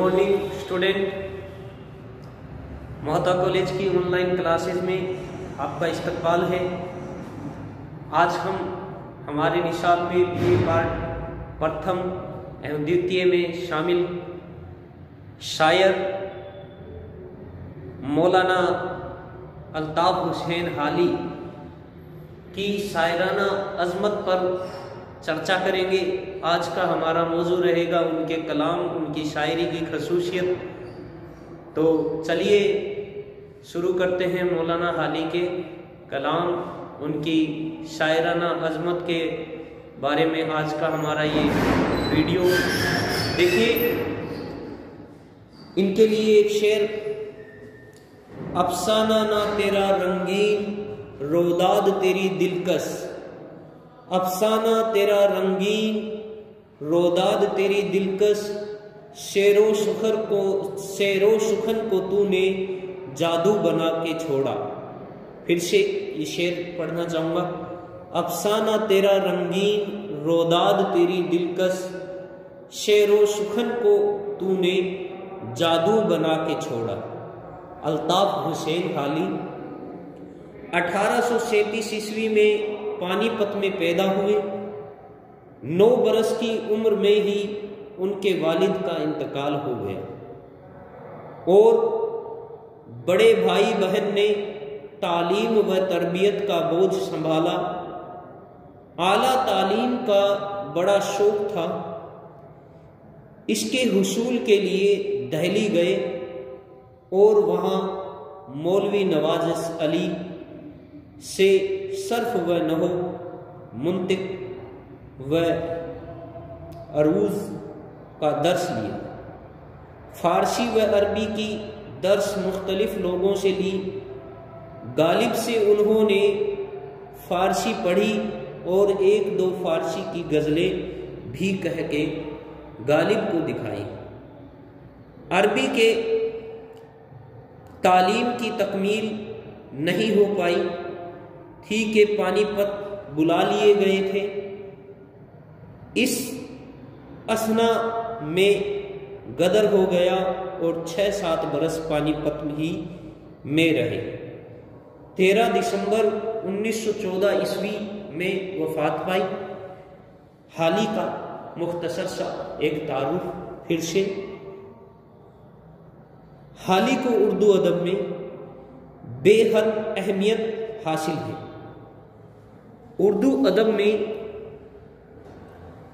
Morning student, Mohta college की online classes में आपका इस्तकबाल है। आज हम हमारे निशात में बीए पार्ट प्रथम एवं द्वितीय में शामिल शायर मौलाना अल्ताफ हुसैन हाली की शायराना अज़मत पर चर्चा करेंगे। आज का हमारा मौजू रहेगा उनके कलाम, उनकी शायरी की खसूसियत। तो चलिए शुरू करते हैं मौलाना हाली के कलाम, उनकी शायराना अज़मत के बारे में आज का हमारा ये वीडियो। देखिए, इनके लिए एक शेर, अफसाना ना तेरा रंगीन रोदाद तेरी दिलकश, अफसाना तेरा रंगीन रोदाद तेरी दिलकश, शेरो सुखन को तूने जादू बना के छोड़ा। फिर से ये शेर पढ़ना चाहूँगा। अफसाना तेरा रंगीन रोदाद तेरी दिलकश, शेरो सुखन को तूने जादू बना के छोड़ा। अल्ताफ हुसैन हाली 1837 ईस्वी में पानीपत में पैदा हुए। 9 बरस की उम्र में ही उनके वालिद का इंतकाल हो गया और बड़े भाई बहन ने तालीम व तरबियत का बोझ संभाला। आला तालीम का बड़ा शौक था। इसके हुसूल के लिए दिल्ली गए और वहाँ मौलवी नवाज अली से सर्फ व नहव, मुंतिक व अरूज का दर्स लिया। फारसी व अरबी की दर्स मुख्तलिफ लोगों से ली। गालिब से उन्होंने फारसी पढ़ी और 1-2 फारसी की गज़लें भी कह के गालिब को दिखाई। अरबी के तालीम की तकमील नहीं हो पाई थी कि पानीपत बुला लिए गए थे। इस असना में गदर हो गया और 6-7 बरस पानीपत ही में रहे। 13 दिसंबर 1914 ईस्वी में वफात पाई। हाली का मुख्तसर सा एक तारुफ फिर से। हाली को उर्दू अदब में बेहद अहमियत हासिल है। उर्दू अदब में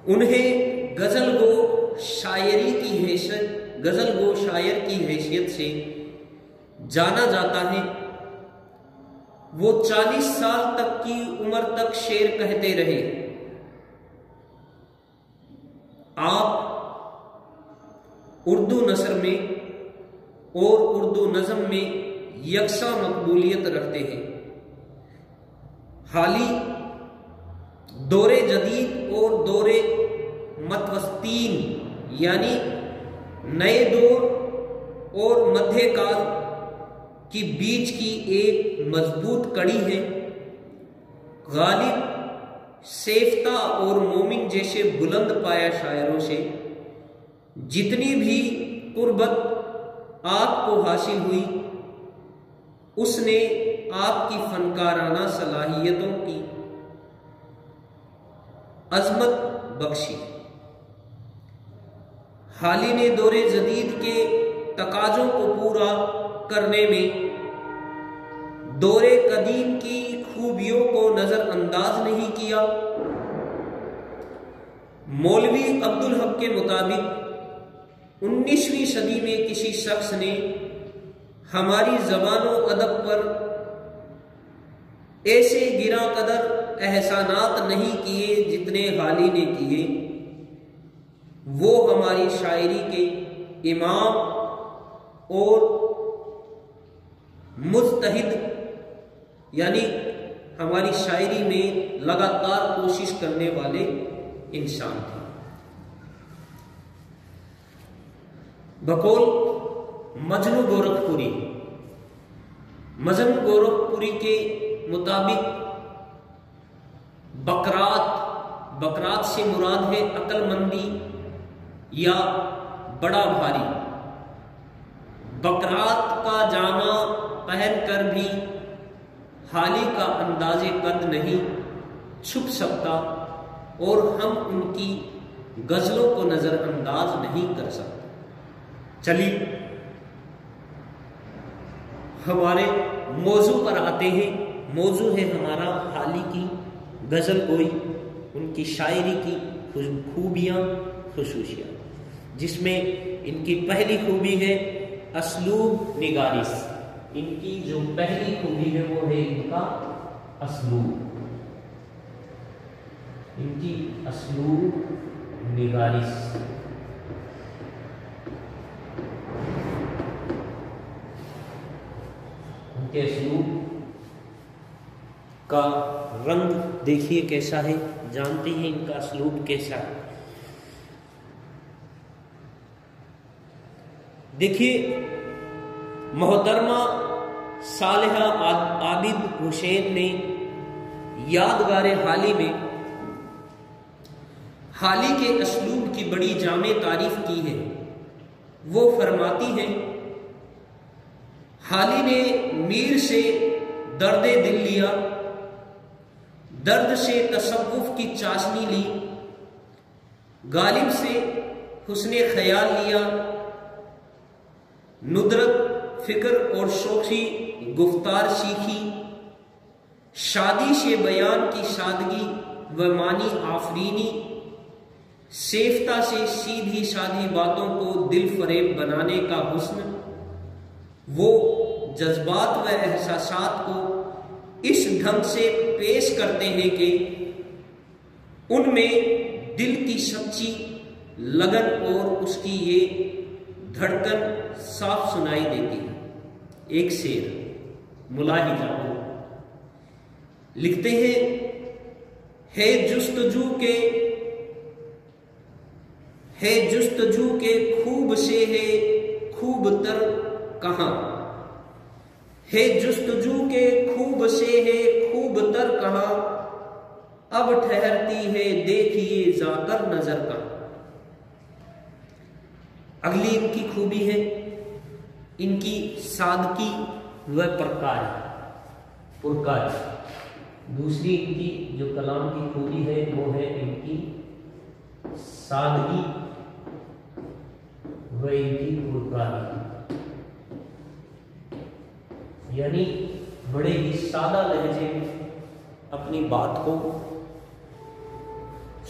उन्हें गज़ल गो शायर की हैसियत से जाना जाता है। वो 40 साल तक की उम्र तक शेर कहते रहे। आप उर्दू नसर में और उर्दू नज़म में यकसा मकबूलियत रखते हैं। हाली दौरे जदीद और दौरे मतवस्तीन यानी नए दौर और मध्यकाल की बीच की एक मजबूत कड़ी है। गालिब, सेफ्ता और मोमिन जैसे बुलंद पाया शायरों से जितनी भी कुर्बत आपको हासिल हुई, उसने आपकी फनकाराना सलाहियतों की अजमत बख्शी। हाली ने दौरे जदीद के तकाजों को पूरा करने में दौरे कदीम की खूबियों को नजरअंदाज नहीं किया। मौलवी अब्दुल हक के मुताबिक 19वीं सदी में किसी शख्स ने हमारी ज़बानो अदब पर ऐसे गिरा कदर एहसानात नहीं किए जितने हाली ने किए। वो हमारी शायरी के इमाम और मुज्तहिद यानी हमारी शायरी में लगातार कोशिश करने वाले इंसान थे। बकौल मजनू गोरखपुरी के मुताबिक बकरात से मुराद है अक्लमंदी या बड़ा भारी। बकरात का जामा पहनकर भी हाली का अंदाजे कद नहीं छुप सकता और हम उनकी गजलों को नजरअंदाज नहीं कर सकते। चलिए हमारे मौजू पर आते हैं। मौजू है हमारा हाली की गजल गोई, उनकी शायरी की खूबियाँ खुसूसियाँ, जिसमें इनकी पहली खूबी है असलूब निगारिश। इनकी जो पहली खूबी है वो है इनका असलूब, इनकी असलूब निगारिश। उनके असलूब का रंग देखिए कैसा है, जानते हैं इनका असलूब कैसा है। देखिए मोहतरमा सालेहा आबिद हुसैन ने यादगार हाली में हाली के असलूब की बड़ी जामे तारीफ की है। वो फरमाती हैं, हाली ने मीर से दर्दे दिल लिया, दर्द से तसव्वुफ की चाशनी ली, गालिब से हुस्ने ख्याल लिया, नुदरत फिक्र और शौखी गुफ्तार सीखी, शादी से बयान की सादगी व मानी आफरीनी, सेफ्ता से सीधी साधी बातों को दिल फरेब बनाने का हुस्न, वो जज्बात व एहसासात को इस ढंग से पेश करते हैं कि उनमें दिल की सच्ची लगन और उसकी ये धड़कन साफ सुनाई देती है। एक शेर मुलाहिजा हो लिखते हैं, है जुस्तजू के खूब से है खूब तर कहाँ, है जुस्तजू के खूब से है खूब तर कहाँ, अब ठहरती है देखिए जाकर नजर का। अगली इनकी खूबी है इनकी सादगी व पुरकार। दूसरी इनकी जो कलाम की खूबी है वो है इनकी सादगी व इनकी पुरकार, यानी बड़े ही सादा लहजे में अपनी बात को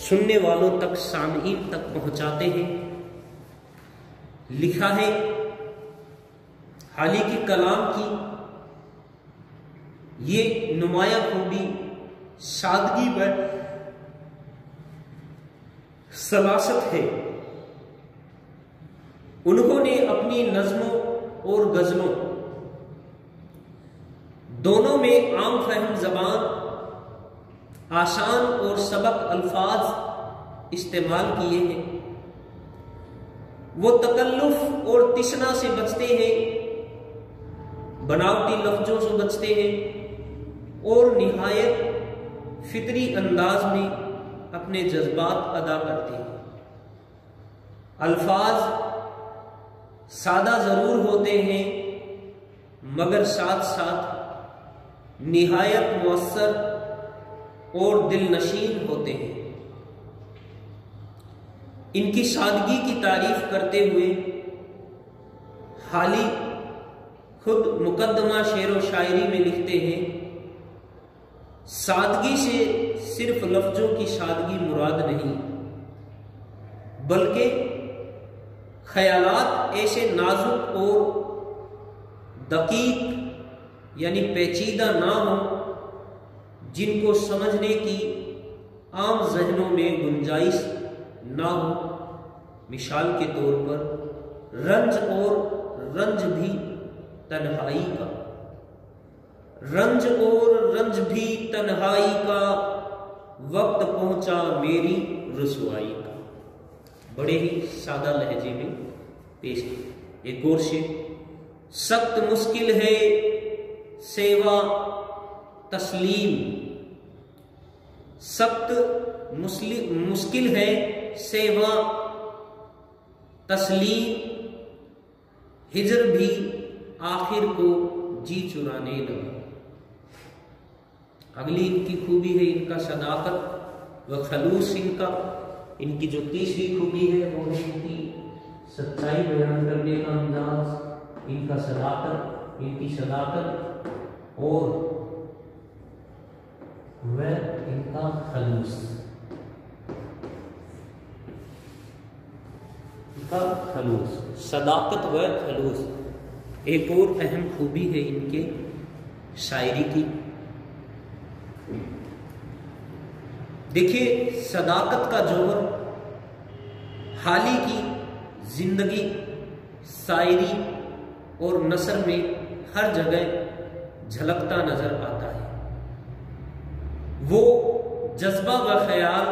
सुनने वालों तक, सामईन तक पहुंचाते हैं। लिखा है हाली की कलाम की ये नुमाया खूबी सादगी व सलासत है। उन्होंने अपनी नज़्मों और गजलों दोनों में आम फहम जबान, आसान और सबक अल्फाज इस्तेमाल किए हैं। वो तकल्लुफ और तिश्ना से बचते हैं, बनावटी लफ्जों से बचते हैं और निहायत फितरी अंदाज में अपने जज्बात अदा करते हैं। अल्फाज सादा जरूर होते हैं मगर साथ साथ निहायत मुअस्सर और दिलनशीन होते हैं। इनकी सादगी की तारीफ करते हुए हाली खुद मुकद्दमा शेर व शायरी में लिखते हैं, सादगी से सिर्फ लफ्जों की सादगी मुराद नहीं, बल्कि ख्यालात ऐसे नाजुक और दकीक यानी पेचीदा ना हो जिनको समझने की आम जहनों में गुंजाइश ना हो। मिसाल के तौर पर रंज और रंज भी तन्हाई का, रंज और रंज भी तन्हाई का, वक्त पहुंचा मेरी रुसवाई का। बड़े ही सादा लहजे में पेश किया। एक और से, सख्त मुश्किल है सेवा तस्लीम, सख्त मुश्किल है सेवा तस्लीम, हिजर भी आखिर को जी चुराने लगा। अगली इनकी खूबी है इनका सदाकत व खलूस। इनकी जो तीसरी खूबी है वो है इनकी सच्चाई बयान करने का अंदाज, इनकी सदाकत और वह इनका खलूस। सदाकत व खलूस एक और अहम खूबी है इनके शायरी की। देखिए, सदाकत का जौहर हाली की जिंदगी, शायरी और नसर में हर जगह झलकता नजर आता है। वो जज्बा व ख्याल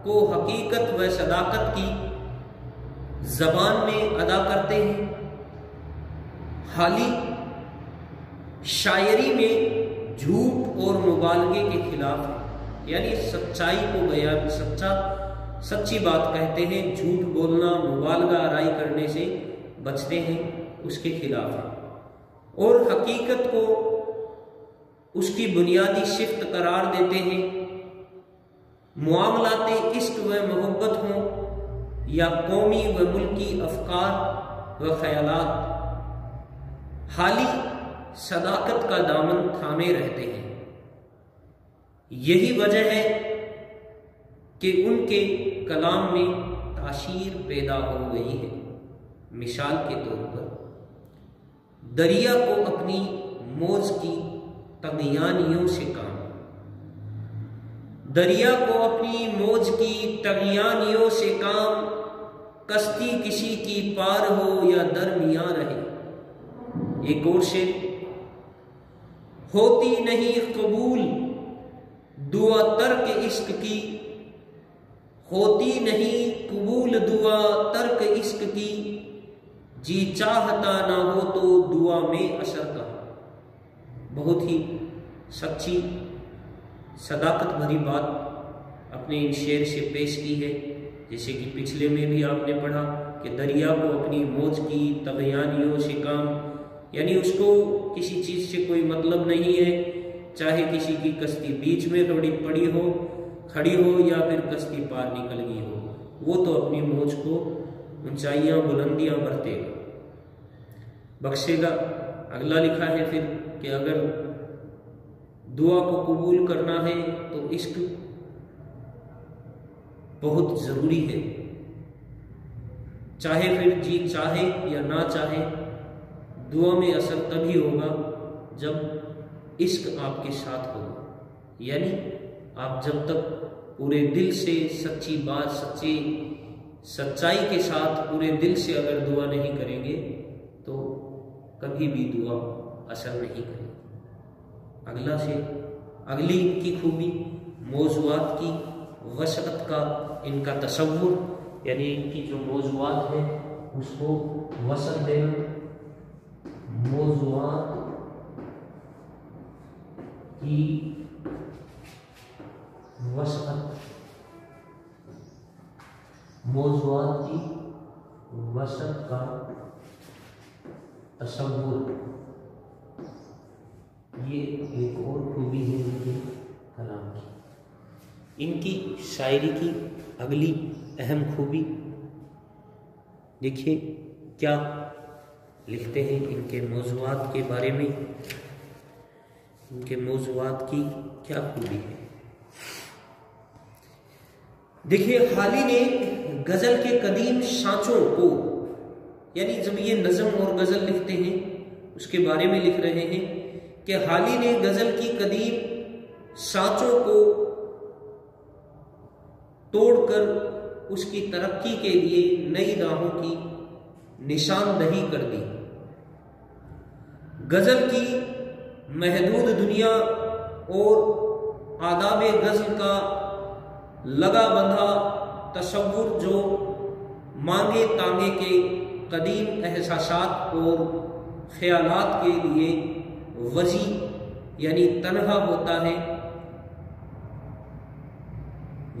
को हकीकत व सदाकत की जबान में अदा करते हैं। हाली शायरी में झूठ और मुबालगे के खिलाफ है, यानी सच्चाई को बयान, सच्ची बात कहते हैं, झूठ बोलना, मुबालगा आराई करने से बचते हैं, उसके खिलाफ है। और हकीकत को उसकी बुनियादी शिफ्त करार देते हैं। मुआमलाते इश्क व मोहब्बत हों या कौमी व मुल्की अफकार व ख्यालात, हाली सदाकत का दामन थामे रहते हैं। यही वजह है कि उनके कलाम में ताशीर पैदा हो गई है। मिसाल के तौर पर, दरिया को अपनी मौज की तगयानियों से काम, दरिया को अपनी मौज की तगयानियों से काम, कश्ती किसी की पार हो या दरमियां रहे। एक और शेर, होती नहीं कबूल दुआ तर्क इश्क की, होती नहीं कबूल दुआ तर्क इश्क की, जी चाहता ना हो तो दुआ में असर का। बहुत ही सच्ची सदाकत भरी बात अपने इन शेर से पेश की है। जैसे कि पिछले में भी आपने पढ़ा कि दरिया को अपनी मौज की तगयानियों से काम, यानी उसको किसी चीज से कोई मतलब नहीं है, चाहे किसी की कश्ती बीच में थोड़ी पड़ी हो, खड़ी हो, या फिर कश्ती पार निकल गई हो, वो तो अपनी मौज को ऊंचाइयां बुलंदियां बरतेगा, बख्शेगा। अगला लिखा है फिर कि अगर दुआ को कबूल करना है तो इश्क बहुत जरूरी है, चाहे फिर जी चाहे या ना चाहे, दुआ में असर तभी होगा जब इश्क आपके साथ होगा। यानी आप जब तक पूरे दिल से सच्ची बात, सच्चाई के साथ पूरे दिल से अगर दुआ नहीं करेंगे तो कभी भी दुआ असर नहीं करेगी। अगली इनकी खूबी मौज़ूआत की वसअत का इनका तसव्वुर, यानी इनकी जो मौज़ूआत है उसको वसअत देना। मौज़ूआत की वसअत, मौज़ूआत की वसअत का तसव्वुर, ये एक और खूबी है इनके कलाम की। इनकी शायरी की अगली अहम खूबी देखिए क्या लिखते हैं इनके मौज़ूआत के बारे में। इनके मौज़ूआत की क्या खूबी है, देखिए। हाली ने गजल के कदीम सांचों को, यानी जब ये नज़म और गजल लिखते हैं उसके बारे में लिख रहे हैं कि हाली ने गजल की कदीम सांचों को तोड़कर उसकी तरक्की के लिए नई राहों की निशानदही कर दी। गजल की महदूद दुनिया और आदाब गजल का लगा बंधा तसव्वुर जो मांगे तांगे के कदीम एहसासात और ख्यालात के लिए वजी यानी तन्हा होता है,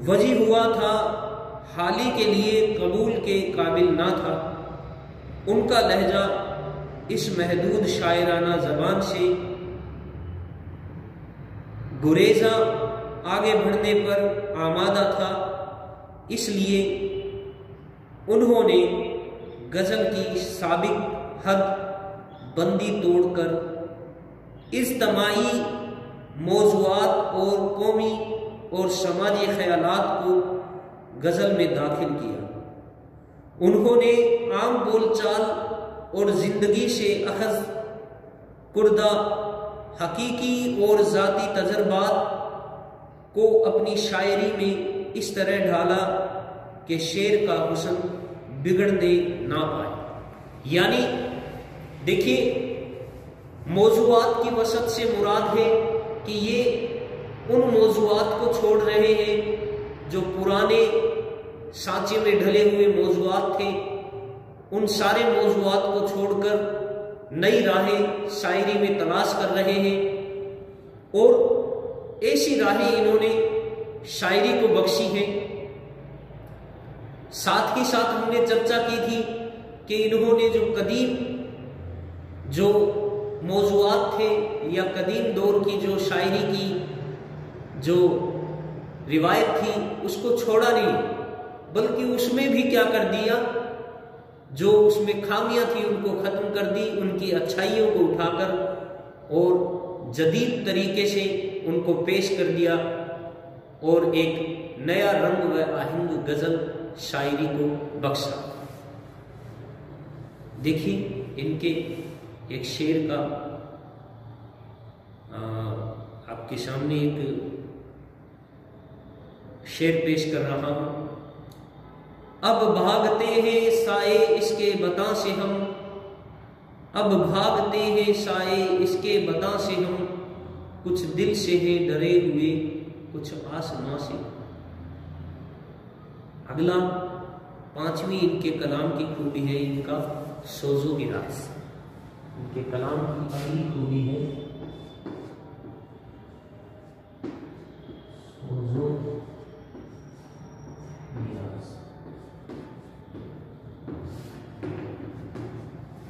वजी हुआ था, हाली के लिए कबूल के काबिल ना था। उनका लहजा इस महदूद शायराना ज़बान से गुरेजा आगे बढ़ने पर आमादा था, इसलिए उन्होंने गज़ल की साबिक हद बंदी तोड़कर इज्तिमाई मौज़ूआत और कौमी और समाजी ख़यालात को गज़ल में दाखिल किया। उन्होंने आम बोलचाल और ज़िंदगी से अखज़ कुर्दा हकीकी और ज़ाती तजर्बात को अपनी शायरी में इस तरह ढाला कि शेर का हुस्न बिगड़ने ना पाए। यानी देखिए, मौज़ूआत की वसत से मुराद है कि ये उन मौज़ूआत को छोड़ रहे हैं जो पुराने सांचे में ढले हुए मौज़ूआत थे। उन सारे मौज़ूआत को छोड़कर नई राहें शायरी में तलाश कर रहे हैं और ऐसी राहें इन्होंने शायरी को बख्शी हैं। साथ ही साथ हमने चर्चा की थी कि इन्होंने जो कदीम जो मौज़ूआत थे या कदीम दौर की जो शायरी की जो रिवायत थी उसको छोड़ा नहीं, बल्कि उसमें भी क्या कर दिया, जो उसमें खामियां थी उनको ख़त्म कर दी, उनकी अच्छाइयों को उठाकर और जदीद तरीके से उनको पेश कर दिया और एक नया रंग व आहंग गज़ल शायरी को बख्शा। देखिए, इनके एक शेर का आपके सामने एक शेर पेश कर रहा हूं। अब भागते हैं साए इसके बता से हम, अब भागते हैं साए इसके बता से हम, कुछ दिल से है डरे हुए कुछ आसमां से। अगला पांचवी इनके कलाम की खूबी है इनका सोजो गिरास। इनके कलाम की अगली खूबी है सोजो गिरास।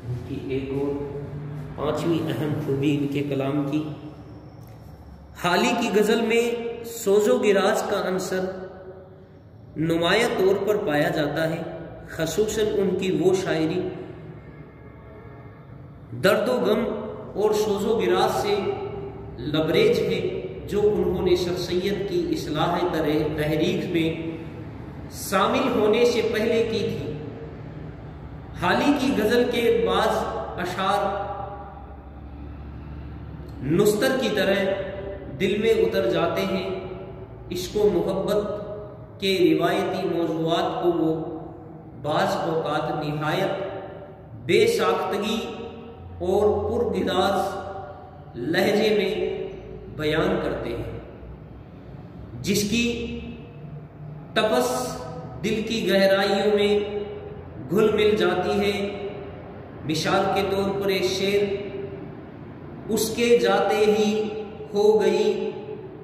इनकी एक और पांचवी अहम खूबी इनके कलाम की, हाली की गज़ल में सोजो गिराज का अंसर नुमाया तौर पर पाया जाता है। ख़ुसूसन उनकी वो शायरी दर्दो गम और सोजो गिराज से लबरेज है जो उन्होंने शख्सियत की इस्लाह तहरीक में शामिल होने से पहले की थी। हाली की गज़ल के बाज़ अशार नुस्तर की तरह दिल में उतर जाते हैं। इश्क़ो मोहब्बत के रिवायती मौज़ूआत को वो बाज़ औक़ात निहायत बेसाख्तगी और पुरगिराज लहजे में बयान करते हैं, जिसकी तपस दिल की गहराइयों में घुल मिल जाती है। मिसाल के तौर पर एक शेर, उसके जाते ही हो गई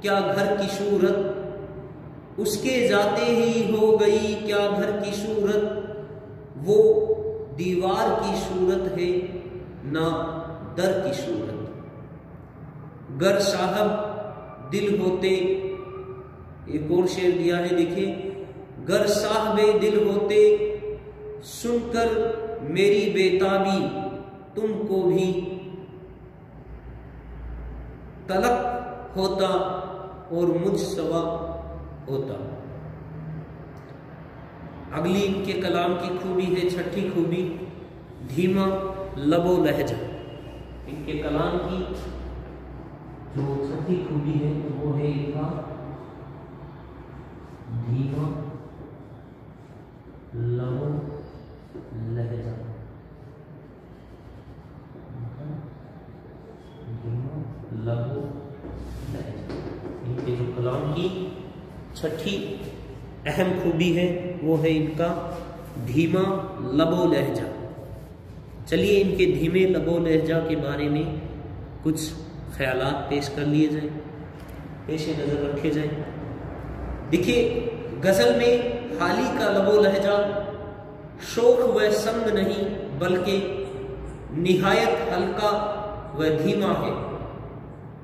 क्या घर की सूरत, उसके जाते ही हो गई क्या घर की सूरत, वो दीवार की सूरत है ना दर की सूरत। गर साहब दिल होते, एक और शेर दिया है देखिए, गर साहबे दिल होते सुनकर मेरी बेताबी, तुमको भी तलक होता और मुझ सवा होता। अगली इनके कलाम की खूबी है छठी खूबी, धीमा लबो लहजा। इनके कलाम की जो छठी खूबी है वो है इनका धीमा लबो लहजा। लबो लहजा इनके जो कलाम की छठी अहम खूबी है वो है इनका धीमा लबो लहजा। चलिए इनके धीमे लबो लहजा के बारे में कुछ ख्यालात पेश कर लिए जाएं, पेश नज़र रखे जाएं। देखिए, गज़ल में हाली का लबो लहजा शौक व संग नहीं बल्कि निहायत हल्का व धीमा है।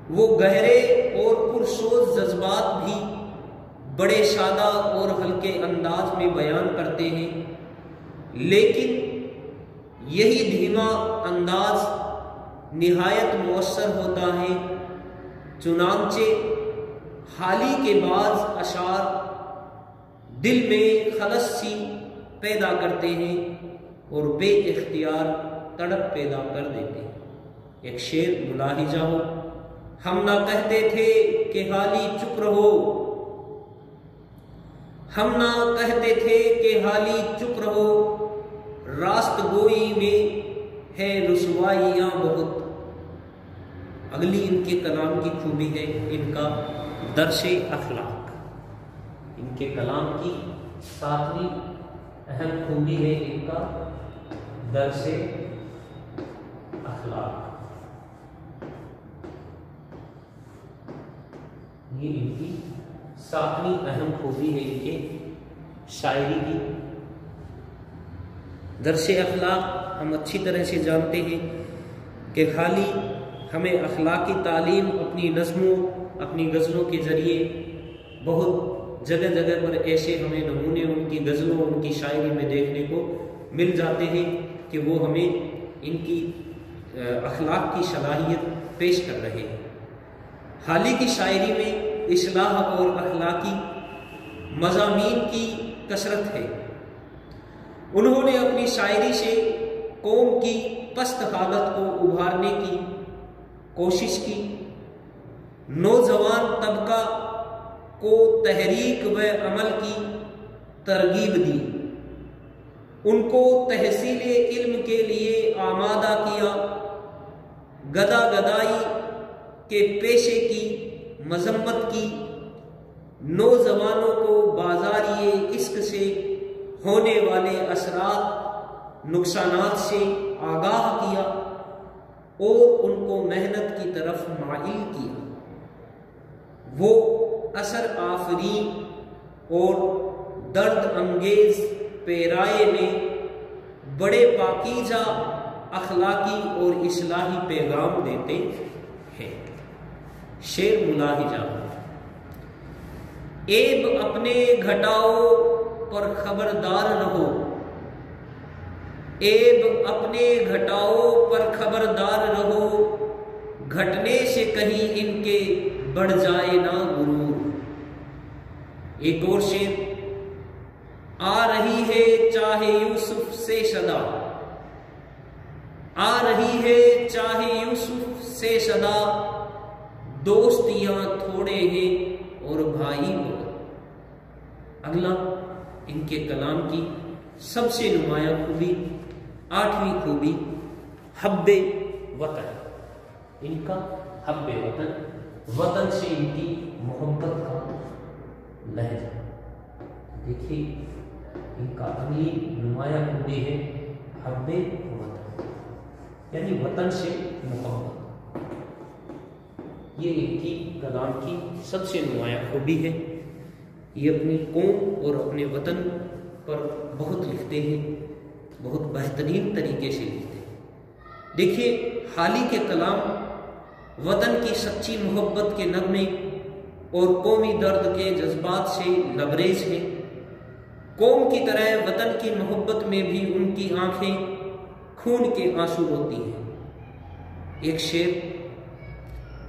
वो गहरे और पुरसोज जज्बात भी बड़े सादा और हल्के अंदाज में बयान करते हैं, लेकिन यही धीमा अंदाज निहायत मौसर होता है। चुनांचे हाली के बाज़ अशार दिल में खलस सी पैदा करते हैं और बेइख्तियार तड़प पैदा कर देते हैं। एक शेर मुलाहिजा हो, हम ना कहते थे कि हाली चुप रहो, हम ना कहते थे कि हाली चुप रहो, रास्त गोई में है रुसवाइयाँ बहुत। अगली इनके कलाम की खूबी है इनका दर्शे अखलाक। इनके कलाम की सातवीं अहम खूबी है इनका दर्शे अखलाक। ये इनकी सातवीं अहम खूबी है इनके शायरी की। दर्शे अखलाक हम अच्छी तरह से जानते हैं कि हाली हमें अखलाकी तालीम अपनी नज़्मों, अपनी गज़लों के ज़रिए बहुत जगह जगह पर ऐसे हमें नमूने उनकी गज़लों, उनकी शायरी में देखने को मिल जाते हैं कि वो हमें इनकी अखलाक की सलाहियत पेश कर रहे हैं। हाली की शायरी में इस्लाह और अखलाकी मज़ामीन की कसरत है। उन्होंने अपनी शायरी से कौम की पस्त हालत को उभारने की कोशिश की, नौजवान तबका को तहरीक व अमल की तरगीब दी, उनको तहसीले इल्म के लिए आमादा किया, गदा गदाई के पेशे की मजम्मत की, नौजवानों को बाजारिये इश्क से होने वाले असरात नुकसानात से आगाह किया और उनको मेहनत की तरफ माइल किया। वो असर आफरीन और दर्द अंगेज पेराए में बड़े पाकीजा अखलाकी और इस्लाही पैगाम देते हैं। शेर मुलाहिजा, ऐब अपने घटाओ पर खबरदार रहो, ऐब अपने घटाओ पर खबरदार रहो, घटने से कहीं इनके बढ़ जाए ना गुरूर। एक और शेर, आ रही है चाहे यूसुफ से सदा, आ रही है चाहे यूसुफ से सदा, दोस्तियां थोड़े हैं और भाई बहुत। अगला इनके कलाम की सबसे नुमाया खूबी, आठवीं खूबी, हब्बे वतन। इनका हब्बे वतन, वतन से इनकी मोहब्बत का लहजा। देखिए इनका अगली नुमाया खूबी है हब्बे वतन, यानी वतन से मोहब्बत। ये इनकी कलाम की सबसे नुमाया खूबी है। ये अपनी कौम और अपने वतन पर बहुत लिखते हैं, बहुत बेहतरीन तरीके से लिखते हैं। देखिए हाली के कलाम वतन की सच्ची मोहब्बत के नगमे और कौमी दर्द के जज्बात से लबरेज है। कौम की तरह वतन की मोहब्बत में भी उनकी आंखें खून के आंसू रोती हैं। एक शेर,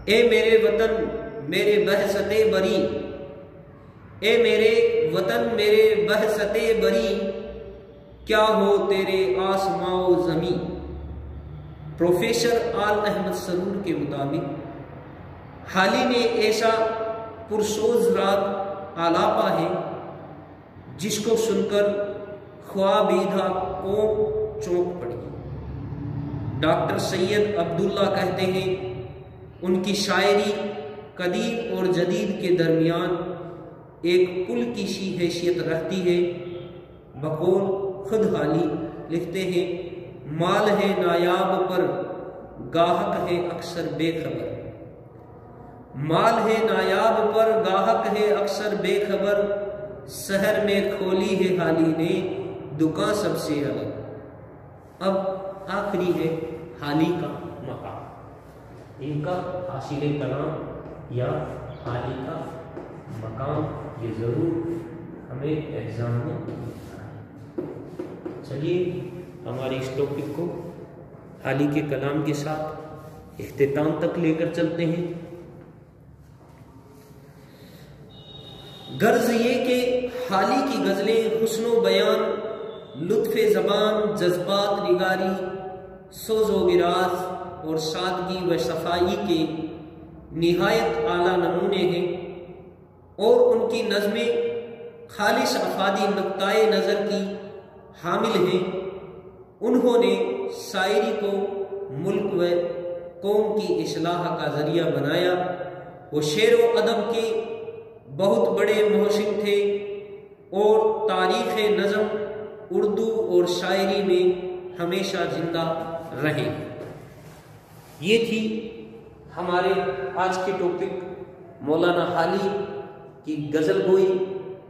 ए मेरे वतन मेरे बहसते बरी, ए मेरे वतन मेरे बहसते बरी, क्या हो तेरे आसमाओ जमी। प्रोफेसर आल अहमद सरूर के मुताबिक हाली में ऐसा पुरसोज राग आलापा है जिसको सुनकर ख्वाबीदा कौम चौंक पड़ी। डॉक्टर सैयद अब्दुल्ला कहते हैं, उनकी शायरी कदीम और जदीद के दरमियान एक पुल की सी हैसियत रखती है। बकौल खुद हाली लिखते हैं, माल है नायाब पर गाहक है अक्सर बेखबर, माल है नायाब पर गाहक है अक्सर बेखबर, शहर में खोली है हाली ने दुकान सबसे अलग। अब आखिरी है हाली का मकाम। इनका हासिल कलाम या हाली का मकाम ये ज़रूर हमें एग्ज़ाम में लिखना है। चलिए हमारे इस टॉपिक को हाली के कलाम के साथ इख्तिताम तक लेकर चलते हैं। गर्ज ये कि हाली की गज़लें हुस्नो बयान, लुत्फ़े ज़बान, जज्बात निगारी, सोज़ो विराज और सादगी व सफाई के निहायत आला नमूने हैं और उनकी नज़में खालिस अफादी नुक्ताए नज़र की हामिल हैं। उन्होंने शायरी को मुल्क व कौम की इस्लाह का ज़रिया बनाया। वो शेर व अदब के बहुत बड़े मोहसिन थे और तारीख़ नज़म उर्दू और शायरी में हमेशा जिंदा रहे। ये थी हमारे आज के टॉपिक मौलाना हाली की गज़ल गोई,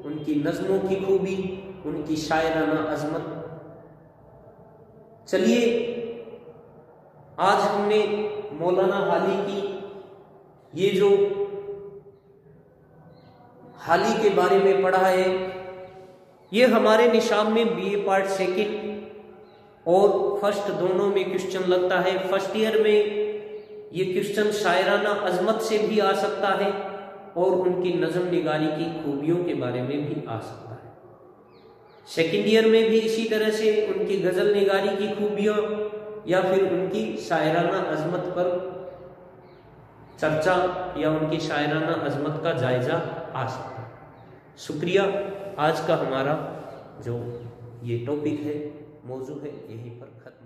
उनकी नज़मों की खूबी, उनकी शायराना अज़मत। चलिए आज हमने मौलाना हाली की ये जो हाली के बारे में पढ़ा है, ये हमारे निशाब में BA पार्ट सेकंड और फर्स्ट दोनों में क्वेश्चन लगता है। फर्स्ट ईयर में ये क्वेश्चन शायराना अज़मत से भी आ सकता है और उनकी नज़म निगारी की खूबियों के बारे में भी आ सकता है। सेकंड ईयर में भी इसी तरह से उनकी गज़ल निगारी की खूबियाँ या फिर उनकी शायराना अज़मत पर चर्चा या उनकी शायराना अज़मत का जायज़ा आ सकता है। शुक्रिया। आज का हमारा जो ये टॉपिक है, मौजू है, यहीं पर ख़त्म।